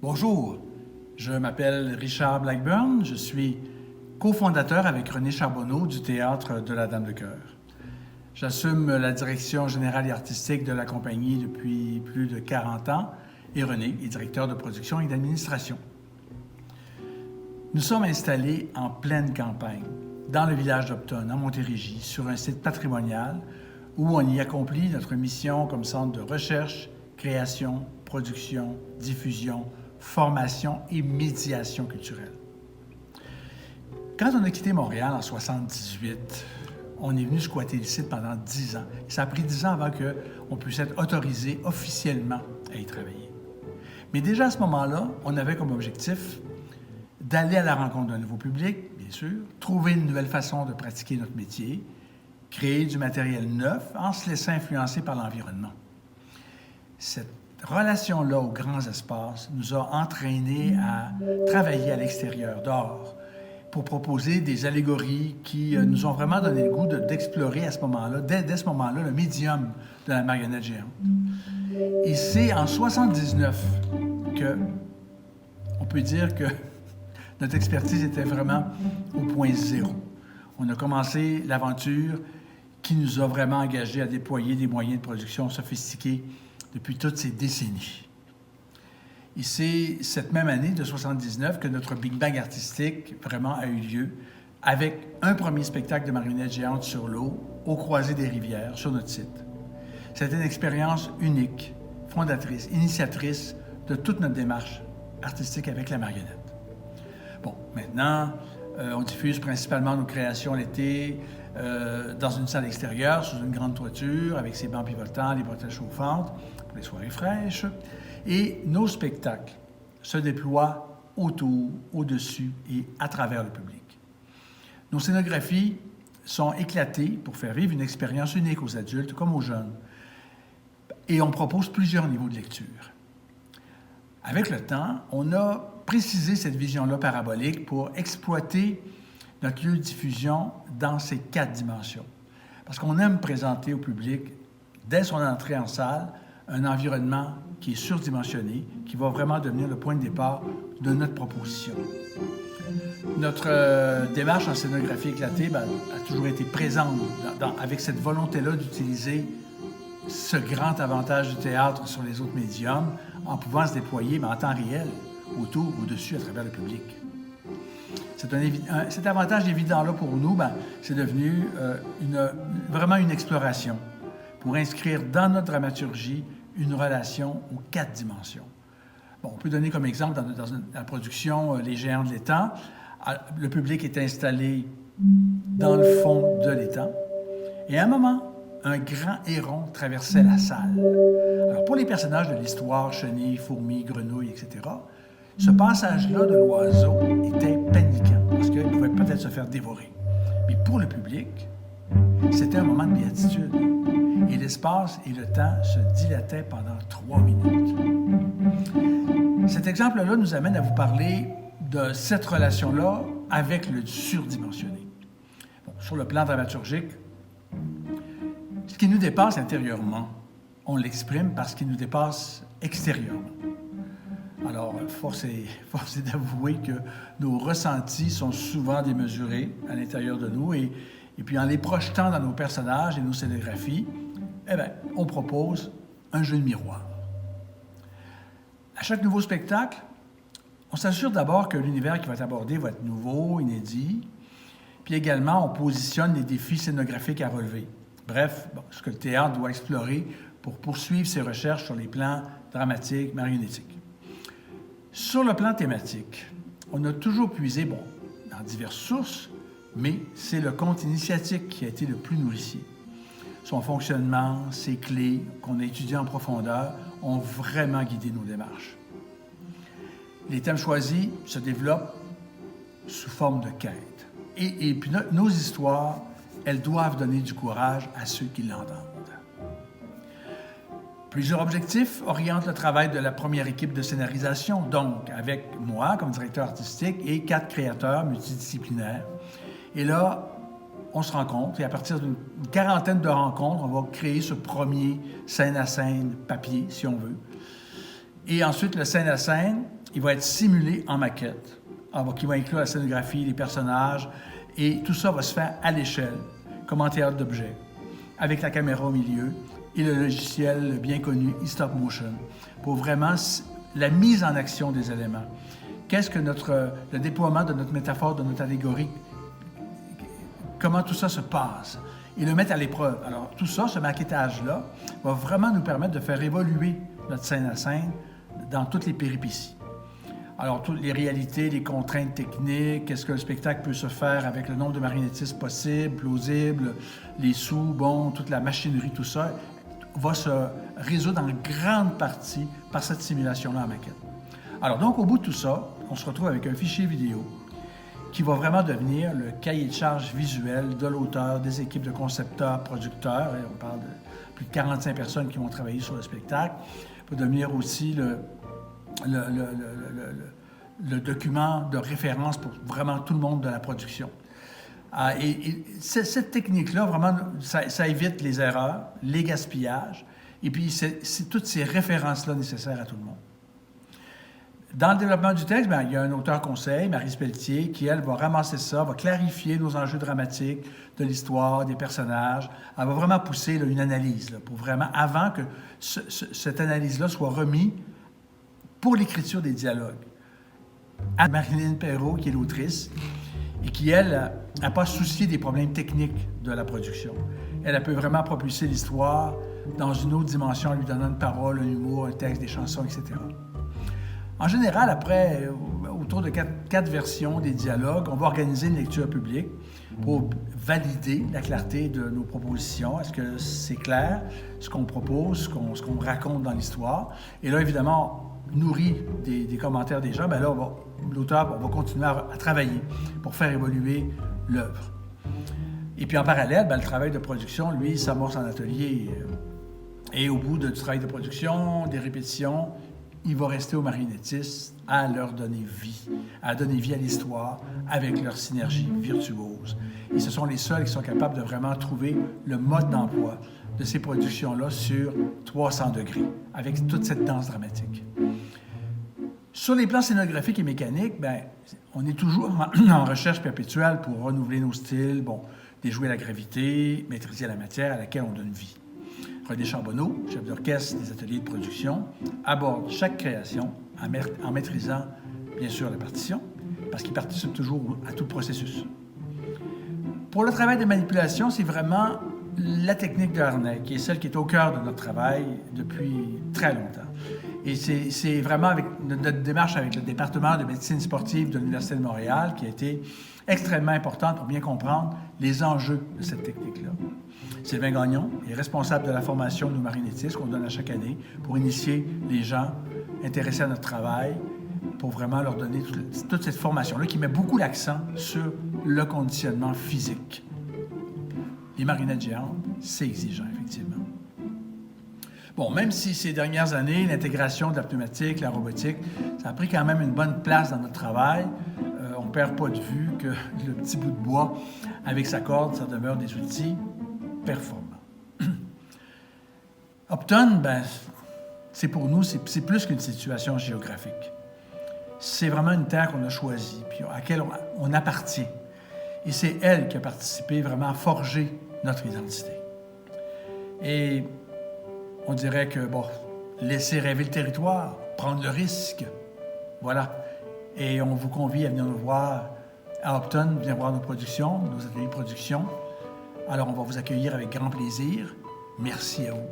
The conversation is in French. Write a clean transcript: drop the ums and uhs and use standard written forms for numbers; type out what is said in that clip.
Bonjour, je m'appelle Richard Blackburn, je suis cofondateur avec René Charbonneau du Théâtre de la Dame de Cœur. J'assume la direction générale et artistique de la compagnie depuis plus de 40 ans et René est directeur de production et d'administration. Nous sommes installés en pleine campagne, dans le village d'Upton, en Montérégie, sur un site patrimonial où on y accomplit notre mission comme centre de recherche, création, production, diffusion, formation et médiation culturelle. Quand on a quitté Montréal en 1978, on est venu squatter le site pendant 10 ans. Ça a pris 10 ans avant qu'on puisse être autorisé officiellement à y travailler. Mais déjà à ce moment-là, on avait comme objectif d'aller à la rencontre d'un nouveau public, bien sûr, trouver une nouvelle façon de pratiquer notre métier, créer du matériel neuf en se laissant influencer par l'environnement. Cette relation-là aux grands espaces nous a entraînés à travailler à l'extérieur, dehors, pour proposer des allégories qui nous ont vraiment donné le goût d'explorer à ce moment-là, dès ce moment-là, le médium de la marionnette géante. Et c'est en 1979 qu'on peut dire que notre expertise était vraiment au point zéro. On a commencé l'aventure qui nous a vraiment engagés à déployer des moyens de production sophistiqués depuis toutes ces décennies. Et c'est cette même année de 1979 que notre Big Bang artistique vraiment a eu lieu avec un premier spectacle de marionnettes géantes sur l'eau, au croisé des rivières, sur notre site. C'était une expérience unique, fondatrice, initiatrice de toute notre démarche artistique avec la marionnette. Bon, maintenant, on diffuse principalement nos créations l'été dans une salle extérieure, sous une grande toiture, avec ses bancs pivotants, les bretelles chauffantes, pour les soirées fraîches. Et nos spectacles se déploient autour, au-dessus et à travers le public. Nos scénographies sont éclatées pour faire vivre une expérience unique aux adultes comme aux jeunes. Et on propose plusieurs niveaux de lecture. Avec le temps, on a précisé cette vision-là parabolique pour exploiter notre lieu de diffusion dans ces 4 dimensions. Parce qu'on aime présenter au public, dès son entrée en salle, un environnement qui est surdimensionné, qui va vraiment devenir le point de départ de notre proposition. Notre démarche en scénographie éclatée a toujours été présente avec cette volonté-là d'utiliser ce grand avantage du théâtre sur les autres médiums en pouvant se déployer, mais en temps réel, autour, au-dessus, à travers le public. Cet avantage évident-là pour nous, c'est devenu vraiment une exploration pour inscrire dans notre dramaturgie une relation aux 4 dimensions. Bon, on peut donner comme exemple dans la production Les Géants de l'étang, le public est installé dans le fond de l'étang et à un moment, un grand héron traversait la salle. Alors pour les personnages de l'histoire, chenilles, fourmis, grenouilles, etc., ce passage-là de l'oiseau était paniquant parce qu'il pouvait peut-être se faire dévorer. Mais pour le public, c'était un moment de béatitude. Et l'espace et le temps se dilataient pendant 3 minutes. Cet exemple-là nous amène à vous parler de cette relation-là avec le surdimensionné. Bon, sur le plan dramaturgique, ce qui nous dépasse intérieurement, on l'exprime parce qu'il nous dépasse extérieurement. Alors, force est d'avouer que nos ressentis sont souvent démesurés à l'intérieur de nous et puis en les projetant dans nos personnages et nos scénographies, on propose un jeu de miroir. À chaque nouveau spectacle, on s'assure d'abord que l'univers qui va être abordé va être nouveau, inédit, puis également on positionne les défis scénographiques à relever. Bref, ce que le théâtre doit explorer pour poursuivre ses recherches sur les plans dramatiques, marionnettiques. Sur le plan thématique, on a toujours puisé, dans diverses sources, mais c'est le conte initiatique qui a été le plus nourricier. Son fonctionnement, ses clés qu'on a étudiées en profondeur ont vraiment guidé nos démarches. Les thèmes choisis se développent sous forme de quête. Et puis nos histoires, elles doivent donner du courage à ceux qui l'entendent. Plusieurs objectifs orientent le travail de la première équipe de scénarisation, donc avec moi comme directeur artistique et 4 créateurs multidisciplinaires. Et là, on se rencontre et à partir d'une quarantaine de rencontres, on va créer ce premier scène à scène papier, si on veut. Et ensuite, le scène à scène il va être simulé en maquette, qui va inclure la scénographie, les personnages, et tout ça va se faire à l'échelle, comme en théâtre d'objets, avec la caméra au milieu et le logiciel bien connu eStop Motion, pour vraiment la mise en action des éléments. Qu'est-ce que le déploiement de notre métaphore, de notre allégorie, comment tout ça se passe, et le mettre à l'épreuve. Alors, tout ça, ce maquettage-là, va vraiment nous permettre de faire évoluer notre scène à scène dans toutes les péripéties. Alors, toutes les réalités, les contraintes techniques, est-ce que le spectacle peut se faire avec le nombre de marionnettistes possible, plausible, les sous, toute la machinerie, tout ça, va se résoudre en grande partie par cette simulation-là en maquette. Alors, donc, au bout de tout ça, on se retrouve avec un fichier vidéo qui va vraiment devenir le cahier de charge visuel de l'auteur, des équipes de concepteurs, producteurs. On parle de plus de 45 personnes qui vont travailler sur le spectacle. Il va devenir aussi le document de référence pour vraiment tout le monde de la production. Et cette technique-là, vraiment, ça évite les erreurs, les gaspillages, et puis c'est toutes ces références-là nécessaires à tout le monde. Dans le développement du texte, il y a un auteur-conseil, Maryse Pelletier, qui, elle, va ramasser ça, va clarifier nos enjeux dramatiques de l'histoire, des personnages. Elle va vraiment pousser une analyse, pour vraiment, avant que cette analyse-là soit remise pour l'écriture des dialogues. À Marilyn Perrault, qui est l'autrice, et qui, elle, n'a pas soucié des problèmes techniques de la production. Elle peut vraiment propulser l'histoire dans une autre dimension en lui donnant une parole, un humour, un texte, des chansons, etc. En général, après, autour de quatre versions des dialogues, on va organiser une lecture publique pour valider la clarté de nos propositions. Est-ce que c'est clair, ce qu'on propose, ce qu'on raconte dans l'histoire? Et là, évidemment, nourri des commentaires des gens, là, l'auteur va continuer à travailler pour faire évoluer l'œuvre. Et puis, en parallèle, le travail de production, lui, s'amorce en atelier. Et au bout du travail de production, des répétitions, il va rester aux marionnettistes à leur donner vie à l'histoire avec leur synergie virtuose. Et ce sont les seuls qui sont capables de vraiment trouver le mode d'emploi de ces productions-là sur 300 degrés, avec toute cette danse dramatique. Sur les plans scénographiques et mécaniques, on est toujours en recherche perpétuelle pour renouveler nos styles, déjouer la gravité, maîtriser la matière à laquelle on donne vie. René Charbonneau, chef d'orchestre des ateliers de production, aborde chaque création en maîtrisant, bien sûr, la partition, parce qu'il participe toujours à tout le processus. Pour le travail de manipulation, c'est vraiment la technique de harnais, qui est celle qui est au cœur de notre travail depuis très longtemps. Et c'est vraiment avec notre démarche avec le département de médecine sportive de l'Université de Montréal qui a été extrêmement importante pour bien comprendre les enjeux de cette technique-là. Sylvain Gagnon est responsable de la formation de nos marionnettistes qu'on donne à chaque année pour initier les gens intéressés à notre travail, pour vraiment leur donner toute cette formation-là qui met beaucoup l'accent sur le conditionnement physique. Les marionnettes géantes, c'est exigeant, effectivement. Même si ces dernières années, l'intégration de la pneumatique, la robotique, ça a pris quand même une bonne place dans notre travail, on ne perd pas de vue que le petit bout de bois, avec sa corde, ça demeure des outils performants. Upton, c'est pour nous, c'est plus qu'une situation géographique. C'est vraiment une terre qu'on a choisie, puis à laquelle on appartient. Et c'est elle qui a participé vraiment à forger notre identité. Et on dirait que, laisser rêver le territoire, prendre le risque, voilà. Et on vous convie à venir nous voir à Upton, venir voir nos productions, nos ateliers de production. Alors, on va vous accueillir avec grand plaisir. Merci à vous.